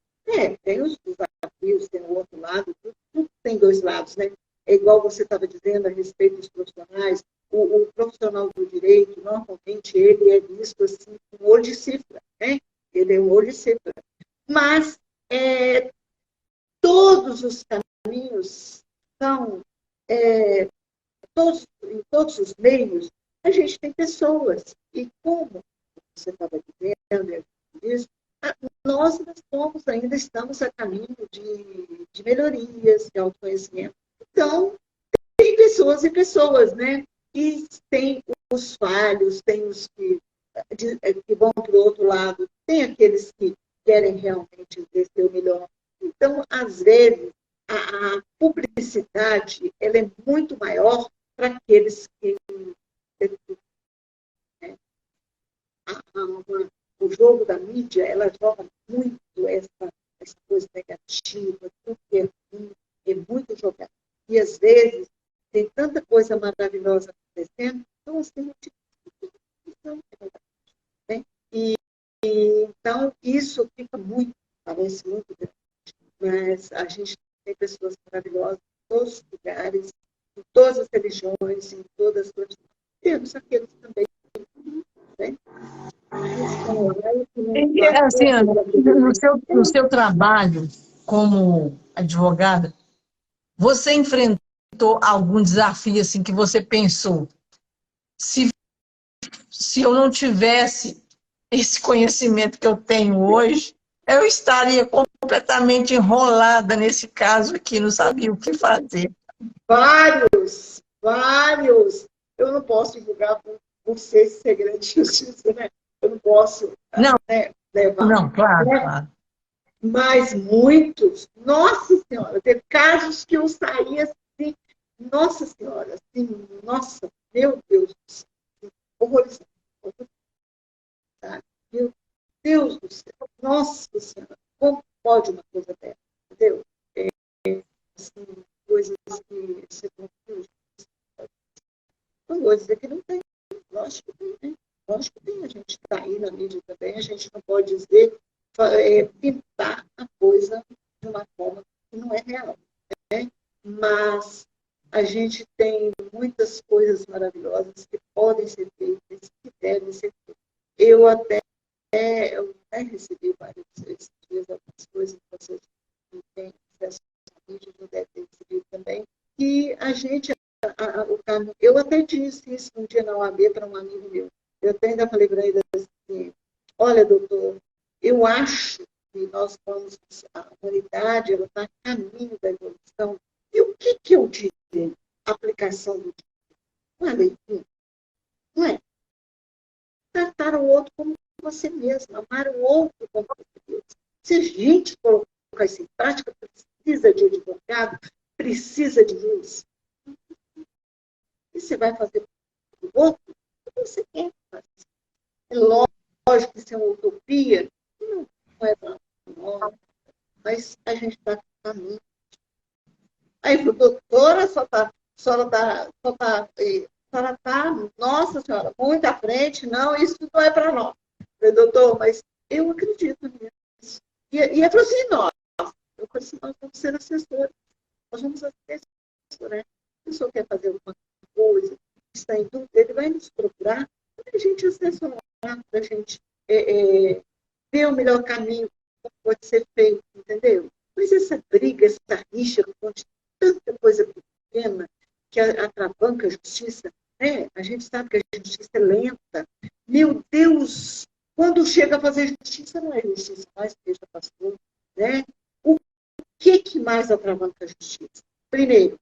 S2: Tem os desafios, tem o outro lado, tudo tem dois lados, né? É igual você estava dizendo a respeito dos profissionais, o profissional do direito, normalmente, ele é visto assim, com olho de cifra, né? Ele é um olho de cifra. Mas todos os caminhos são, em todos os meios, a gente tem pessoas. E como você estava dizendo, isso, nós ainda estamos a caminho de melhorias, de autoconhecimento. Então, tem pessoas e pessoas, né? E tem os falhos, tem os que vão para o outro lado, tem aqueles que querem realmente ver o melhor. Então, às vezes, a publicidade ela é muito maior para aqueles que o jogo da mídia, ela joga muito essa coisa negativa, tudo que é ruim, é muito jogado. E, às vezes, tem tanta coisa maravilhosa acontecendo, então, assim, né? Então, isso fica muito, parece muito grande, mas a gente tem pessoas maravilhosas em todos os lugares, em todas as religiões, em todas as profissões. Temos aqueles também, né?
S1: E, assim, Ana, no seu trabalho como advogada, você enfrentou algum desafio assim que você pensou, se, se eu não tivesse esse conhecimento que eu tenho hoje, eu estaria completamente enrolada nesse caso aqui, não sabia o que fazer.
S2: Vários, vários. Eu não posso divulgar por ser segredo de justiça, né? Eu não posso,
S1: Não,
S2: né, levar.
S1: não, claro,
S2: Né?
S1: claro.
S2: Mas muitos, nossa senhora, teve casos que eu saí assim, nossa senhora, assim, nossa, meu Deus do céu, horrorizado. Meu Deus do céu, nossa senhora, como pode uma coisa dessa, entendeu? Assim, coisas que você confia. Não vou dizer que não tem, lógico que tem, né? Lógico que tem, a gente está aí na mídia também, a gente não pode dizer, pintar a coisa de uma forma que não é real, né? Mas a gente tem muitas coisas maravilhosas que podem ser feitas, que devem ser feitas. Eu até recebi vários esses dias algumas coisas que vocês não têm acesso à mídia, não devem ter recebido também, que a gente eu até disse isso um dia na OAB para um amigo meu. Eu até ainda falei para ele assim, olha, doutor, eu acho que nós vamos, a humanidade está a caminho da evolução. E o que eu diria? Aplicação do direito. Não é leitura? Não é? Tratar o outro como você mesmo, amar o outro como você mesmo. Se a gente colocar isso em prática, precisa de advogado, precisa de juiz. E você vai fazer para o outro o que você quer fazer. É lógico que isso é uma utopia, não é para nós, mas a gente está no caminho. Aí, doutora, a senhora está, nossa senhora, muito à frente, não, isso não é para nós. Eu falei, doutor, mas eu acredito nisso. E ele falou assim, eu falei assim, nós vamos ser assessores, nós vamos ser assessores, né? Se o senhor quer fazer alguma coisa, está em dúvida, ele vai nos procurar, a gente o melhor caminho que pode ser feito, entendeu? Mas essa briga, essa rixa, com tanta coisa pequena que atravanca a justiça, né? A gente sabe que a justiça é lenta. Meu Deus, quando chega a fazer justiça, não é justiça mais, seja pastor, né? O que mais atravanca a justiça? Primeiro,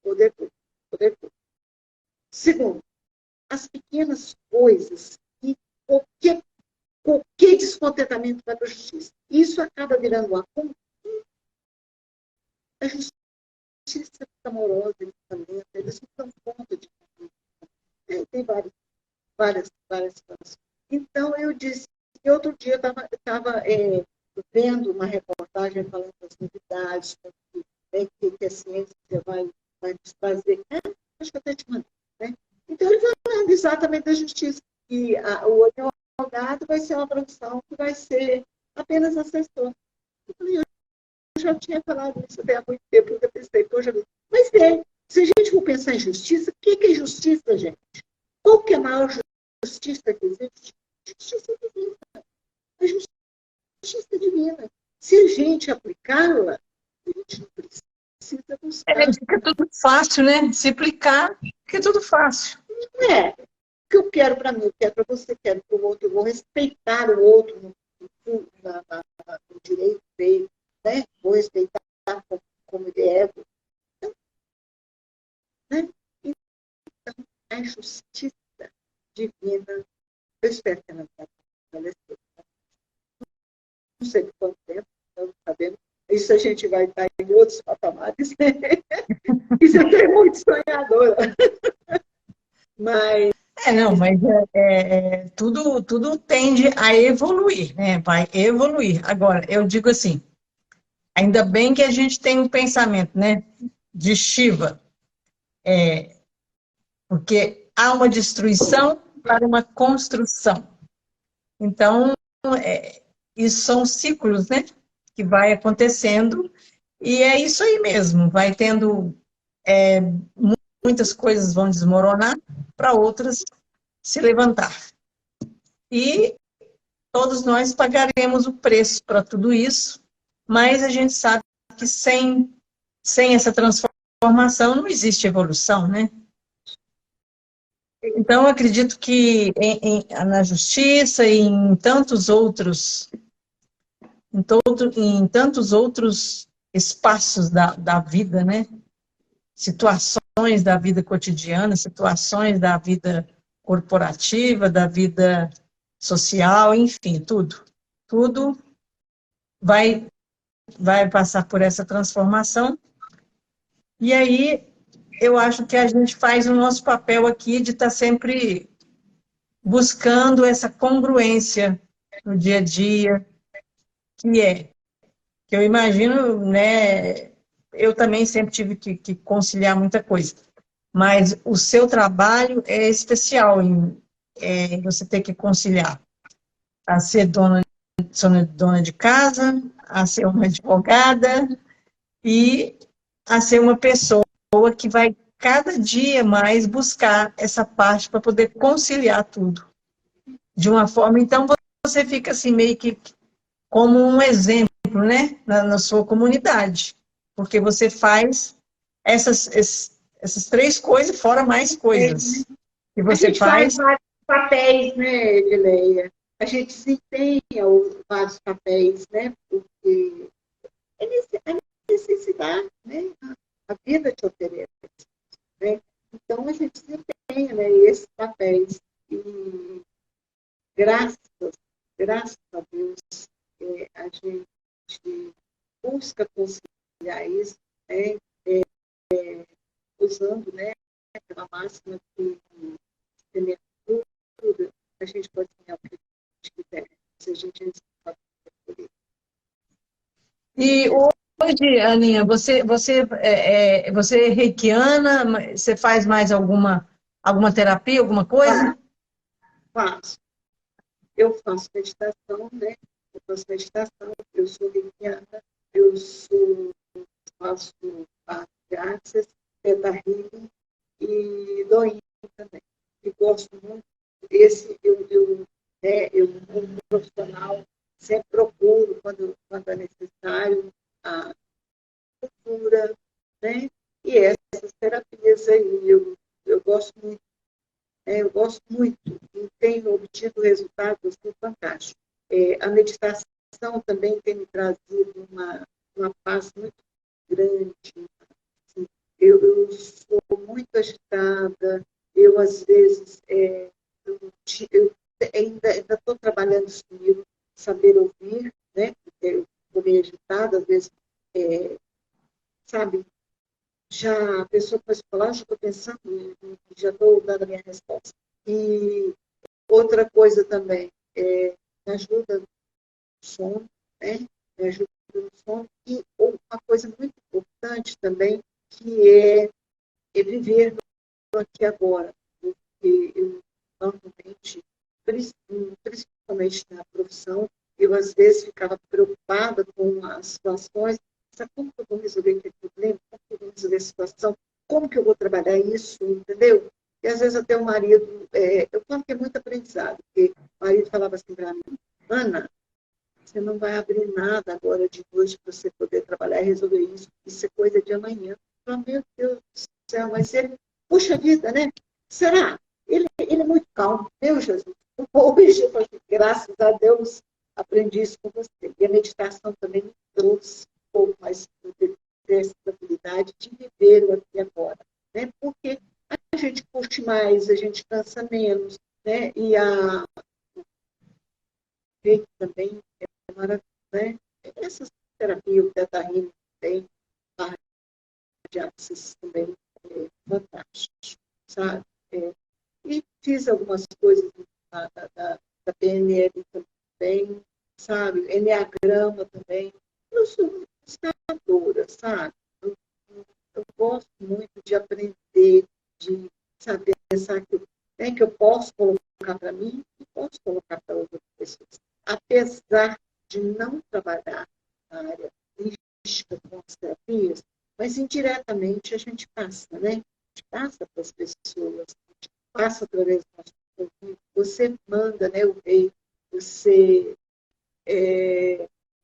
S2: poder público. Poder público. Segundo, as pequenas coisas e qualquer descontentamento vai para a justiça. Isso acaba virando uma conta. A justiça fica amorosa, eles não dão conta de tem várias situações. Então, eu disse que outro dia eu estava vendo uma reportagem falando das novidades, que a ciência vai nos trazer. Acho que até te mandei, né? Então, ele vai falando exatamente da justiça. E o advogado vai ser uma profissão que vai ser apenas assessor. Eu já tinha falado isso até há muito tempo, eu pensei, poxa, mas se a gente for pensar em justiça, o que é justiça, gente? Qual que é a maior justiça que existe? Justiça divina. A justiça divina. Se a gente aplicá-la, a gente não precisa buscar.
S1: Fica tudo fácil, né? Se aplicar, fica tudo fácil.
S2: Não é. O que eu quero para mim, eu quero para você, quero para o outro, eu vou respeitar o outro no direito dele, né? Vou respeitar como ele é. Então, né? Então, a justiça divina, eu espero que ela vai falecer. Não sei por quanto tempo, não sabemos. Isso a gente vai estar em outros patamares. Né? Isso é muito sonhadora. Mas
S1: tudo tende a evoluir, né? Vai evoluir. Agora, eu digo assim, ainda bem que a gente tem um pensamento, né, de Shiva, porque há uma destruição para uma construção. Então, isso são ciclos, né, que vai acontecendo, e é isso aí mesmo, vai tendo, muitas coisas vão desmoronar, para outras se levantar. E todos nós pagaremos o preço para tudo isso, mas a gente sabe que sem essa transformação não existe evolução, né? Então, eu acredito que na justiça e em tantos outros espaços da vida, né? Situações da vida cotidiana, situações da vida corporativa, da vida social, enfim, tudo vai passar por essa transformação. E aí, eu acho que a gente faz o nosso papel aqui de estar sempre buscando essa congruência no dia a dia, que eu imagino, né, eu também sempre tive que conciliar muita coisa, mas o seu trabalho é especial em você ter que conciliar a ser dona de casa, a ser uma advogada e a ser uma pessoa que vai cada dia mais buscar essa parte para poder conciliar tudo de uma forma. Então, você fica assim meio que como um exemplo, né, na sua comunidade, porque você faz essas três coisas, fora mais coisas que você faz.
S2: Vários papéis, né, Edileia? A gente desempenha vários papéis, né, porque é necessidade, né, a vida te oferece, né? Então, a gente desempenha, né, esses papéis e graças a Deus, a gente busca conciliar isso, né, usando, né, aquela máxima que tudo, a gente pode sonhar o que a gente quiser, se a gente sabe por isso.
S1: E hoje, Aninha, você é reikiana, você faz mais alguma terapia, alguma coisa?
S2: Faço. Eu faço meditação, né? Eu faço meditação, eu sou reikiana, faço graças, teta healing e doinha também. E gosto muito. Eu como profissional, sempre procuro, quando é necessário, a cultura, né? E essas terapias aí, eu gosto muito, eu gosto muito e tenho obtido resultados assim, fantásticos. A meditação também tem me trazido uma paz muito grande. Assim, eu sou muito agitada, eu, às vezes, eu ainda estou trabalhando isso comigo, saber ouvir, né? Porque eu estou meio agitada, às vezes, sabe, já a pessoa pode falar, já estou pensando e já estou dando a minha resposta. E outra coisa também, me ajuda no sono, né? Me ajuda no sono. E uma coisa muito importante também, que é viver no aqui e agora. Porque eu, normalmente, principalmente na profissão, eu às vezes ficava preocupada com as situações. Sabe como que eu vou resolver aquele problema? Como que eu vou resolver a situação? Como que eu vou trabalhar isso? Entendeu? E às vezes até o marido, eu falo que é muito aprendizado, porque o marido falava assim para mim, Ana, você não vai abrir nada agora de hoje para você poder trabalhar e resolver isso. Isso é coisa de amanhã. Eu falo, meu Deus do céu, mas ele, puxa vida, né? Será? Ele é muito calmo. Meu Jesus. Hoje, eu falei, graças a Deus, aprendi isso com você. E a meditação também me trouxe um pouco mais dessa habilidade de viver o aqui e agora. Né? Porque a gente curte mais, a gente cansa menos, né? E a jeito também é maravilhoso, né? Essas terapias, o Theta Healing também, a radiaxis também é fantástico, sabe? E fiz algumas coisas da PNL também, sabe? Enneagrama também. Eu sou muito buscadora, sabe? Eu gosto muito de aprender, de saber pensar que eu posso colocar para mim e posso colocar para outras pessoas. Apesar de não trabalhar na área mística com as terapias, mas indiretamente a gente passa, né? A gente passa para as pessoas, a gente passa através do nosso convívio. Você manda, né, o rei, você,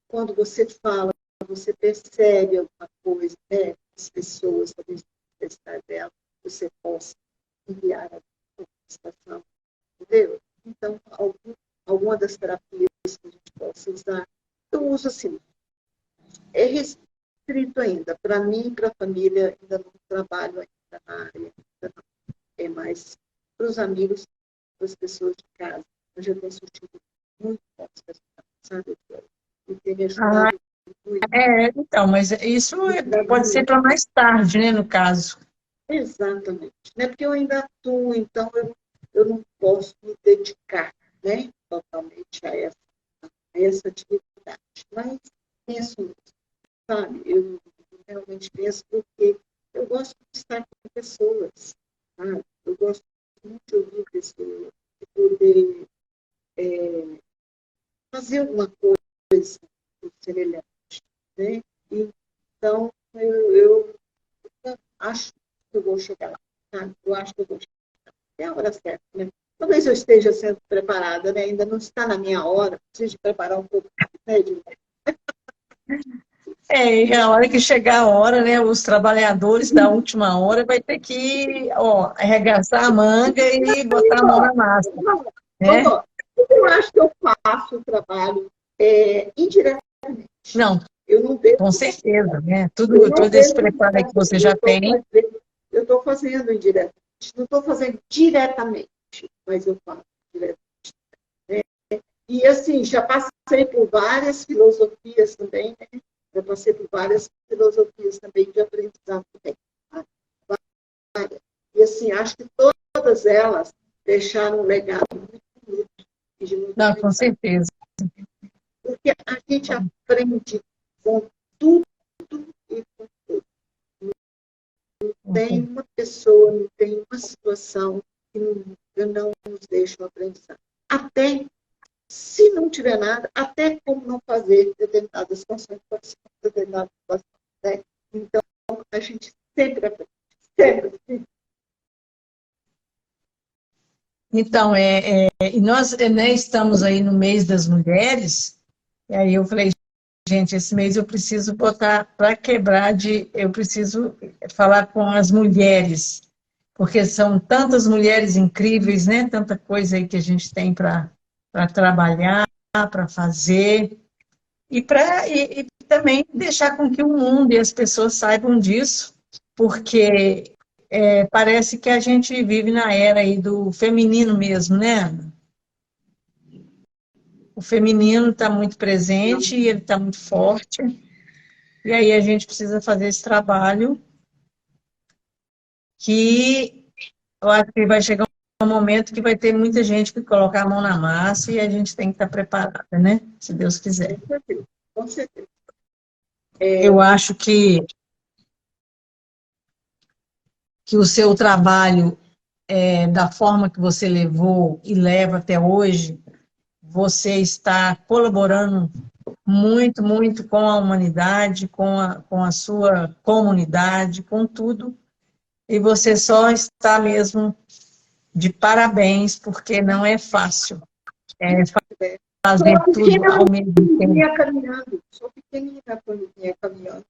S2: quando você fala, você percebe alguma coisa, né? As pessoas, talvez a necessidade dela, você possa enviar a manifestação, entendeu? Então, alguma das terapias que a gente possa usar, eu uso assim, é restrito ainda, para mim e para a família, ainda não trabalho ainda na área, ainda não. É mais para os amigos, para as pessoas de casa. Eu já tenho surtido muito bons resultados, sabe? E tem me
S1: Ah,
S2: ajudado muito.
S1: então, mas isso pode ser para mais tarde, né, no caso.
S2: Exatamente. Né? Porque eu ainda atuo, então eu não posso me dedicar, né, totalmente a essa atividade. Mas penso nisso, sabe? Eu realmente penso porque eu gosto de estar com pessoas, sabe? Eu gosto muito de ouvir pessoas, de poder fazer alguma coisa semelhante, né? Então, eu acho que eu vou chegar lá, sabe? Eu acho que eu vou chegar lá. É a hora certa, né? Talvez eu esteja sendo preparada, né? Ainda não está na minha hora, preciso de preparar um pouco, né, Edilene?
S1: E a hora que chegar a hora, né, os trabalhadores da última hora vai ter que, ó, arregaçar a manga e botar a mão na massa, né?
S2: Eu acho que eu faço o trabalho indiretamente.
S1: Não,
S2: Eu não devo,
S1: com certeza, né?
S2: eu
S1: Tudo,
S2: não
S1: todo esse
S2: devo
S1: preparo aí que você
S2: eu
S1: já tem.
S2: estou fazendo indiretamente. Não estou fazendo diretamente, mas eu faço diretamente. E assim, já passei por várias filosofias também, né? Já passei por várias filosofias também de aprendizado também. E assim, acho que todas elas deixaram um legado muito bonito e de muito
S1: Não, com
S2: aprendizado.
S1: certeza.
S2: Porque a gente aprende com tudo e com tudo. Não tem uma pessoa, não tem uma situação que não nos deixa um aprendizado. Até, se não tiver nada, até como não fazer determinadas concentrações, determinadas situações. Né? Então, a gente sempre aprende. Sempre.
S1: Então, e nós, né, estamos aí no mês das mulheres, E aí eu falei, gente, esse mês eu preciso botar para quebrar eu preciso falar com as mulheres, porque são tantas mulheres incríveis, né? Tanta coisa aí que a gente tem para trabalhar, para fazer, e também deixar com que o mundo e as pessoas saibam disso, porque parece que a gente vive na era aí do feminino mesmo, né, Ana? O feminino está muito presente e ele está muito forte. E aí a gente precisa fazer esse trabalho que eu acho que vai chegar um momento que vai ter muita gente que colocar a mão na massa e a gente tem que estar preparada, né? Se Deus quiser.
S2: Com certeza, com certeza.
S1: Eu acho que o seu trabalho, da forma que você levou e leva até hoje, você está colaborando muito, muito com a humanidade, com a sua comunidade, com tudo. E você só está mesmo de parabéns, porque não é fácil fazer
S2: Sou
S1: tudo
S2: pequena
S1: ao mesmo tempo.
S2: bonitinha caminhando. Sou pequenina bonitinha caminhando.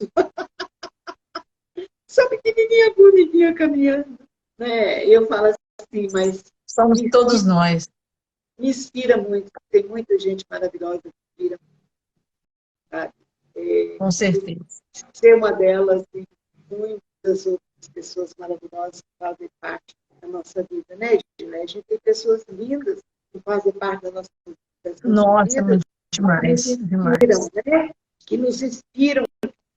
S2: Sou pequenininha bonitinha caminhando. Né? Eu falo assim, mas
S1: Somos todos nós,
S2: me inspira muito. Tem muita gente maravilhosa que inspira. Sabe?
S1: com certeza.
S2: Ser uma delas e muitas outras pessoas maravilhosas que fazem parte da nossa vida, né, Gina? A gente tem pessoas lindas que fazem parte da nossa
S1: Nossa,
S2: vida,
S1: muito demais, demais.
S2: né? Que nos inspiram,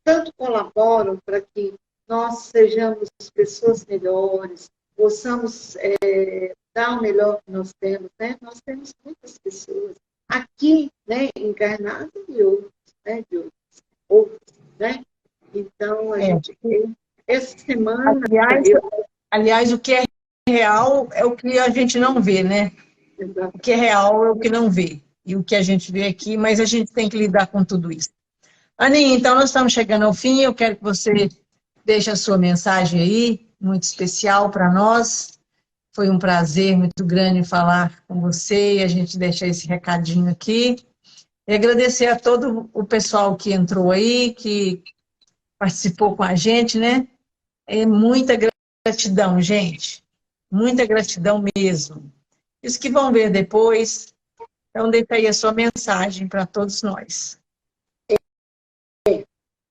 S2: tanto colaboram para que nós sejamos pessoas melhores, possamos dar o melhor que nós temos, né? Nós temos muitas pessoas aqui, né, encarnadas e outros, né, de outros, né? Então, a gente tem essa semana...
S1: Aliás, o que é real é o que a gente não vê, né? O que é real é o que não vê. E o que a gente vê aqui, mas a gente tem que lidar com tudo isso. Aninha, então nós estamos chegando ao fim. Eu quero que você deixe a sua mensagem aí, muito especial para nós. Foi um prazer muito grande falar com você e a gente deixar esse recadinho aqui. E agradecer a todo o pessoal que entrou aí, que participou com a gente, né? É muita gratidão, gente. Muita gratidão mesmo. Os que vão ver depois, então deixa aí a sua mensagem para todos nós.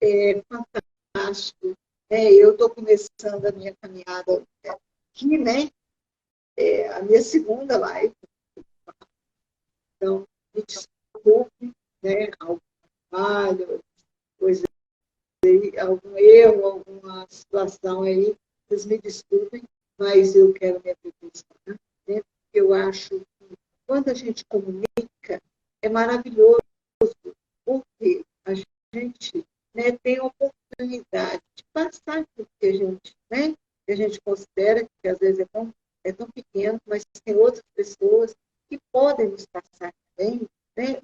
S2: É fantástico. Eu estou começando a minha caminhada aqui, né? A minha segunda live. Então, me desculpe, né? Algum falho, coisa aí, algum erro, alguma situação aí, vocês me desculpem, mas eu quero me aperfeiçoar, né? Eu acho que quando a gente comunica, é maravilhoso, porque a gente, né, tem a oportunidade de passar aquilo que a gente, né, que a gente considera que às vezes é tão pequeno, mas tem outras pessoas que podem nos passar também, né,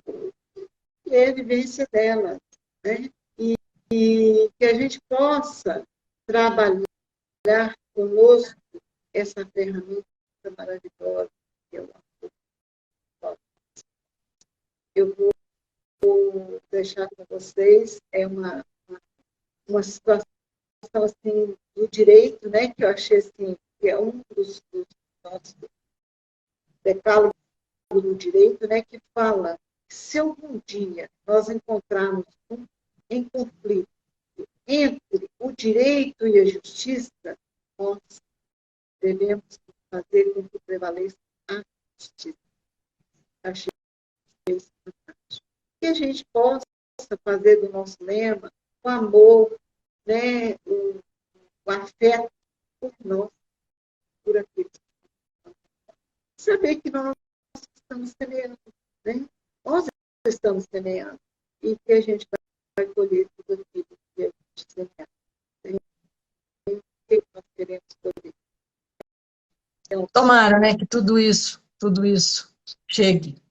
S2: e é a vivência delas, né, e que a gente possa trabalhar conosco essa ferramenta maravilhosa que é o amor. Eu vou deixar com vocês uma situação assim, do direito, né, que eu achei assim, que é um dos nossos decálogos do direito, né, que fala que se algum dia nós encontrarmos em conflito entre o direito e a justiça, nós devemos fazer com que prevaleça a justiça. Achei isso fantástico. Que a gente possa fazer do nosso lema o amor, né, o afeto por nós, por aqueles. Saber que nós estamos semeando, né? Nós estamos semeando e que a gente vai colher tudo aquilo que a gente semear. O que nós queremos colher? Então,
S1: Tomara, né, que tudo isso chegue.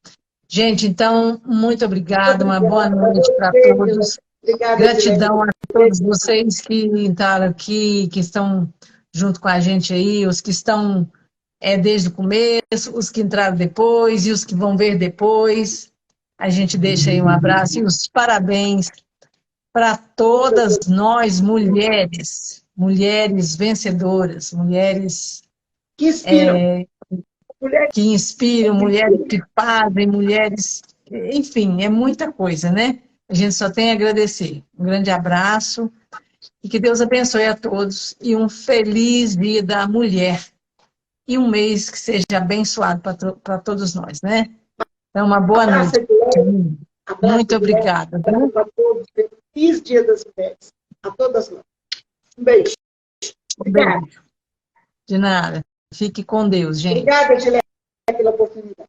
S1: Gente, então, muito obrigada, uma boa noite para todos.
S2: Obrigada,
S1: Gratidão a todos vocês que entraram aqui, que estão junto com a gente aí, os que estão desde o começo, os que entraram depois e os que vão ver depois. A gente deixa aí um abraço e os parabéns para todas nós mulheres, mulheres vencedoras, mulheres
S2: Que inspiram. Mulheres
S1: que inspiram, mulheres que fazem, mulheres, enfim, é muita coisa, né? A gente só tem a agradecer. Um grande abraço e que Deus abençoe a todos e um feliz Dia da Mulher e um mês que seja abençoado para todos nós, né? Então, uma boa
S2: abraço,
S1: noite.
S2: Edilene. Abraço,
S1: Muito
S2: Edilene.
S1: obrigada.
S2: Abraço a todos. Feliz Dia das Mulheres. A todas nós. Um beijo.
S1: Um
S2: Obrigada.
S1: beijo. De nada. Fique com Deus, gente.
S2: Obrigada, Edilene, pela oportunidade.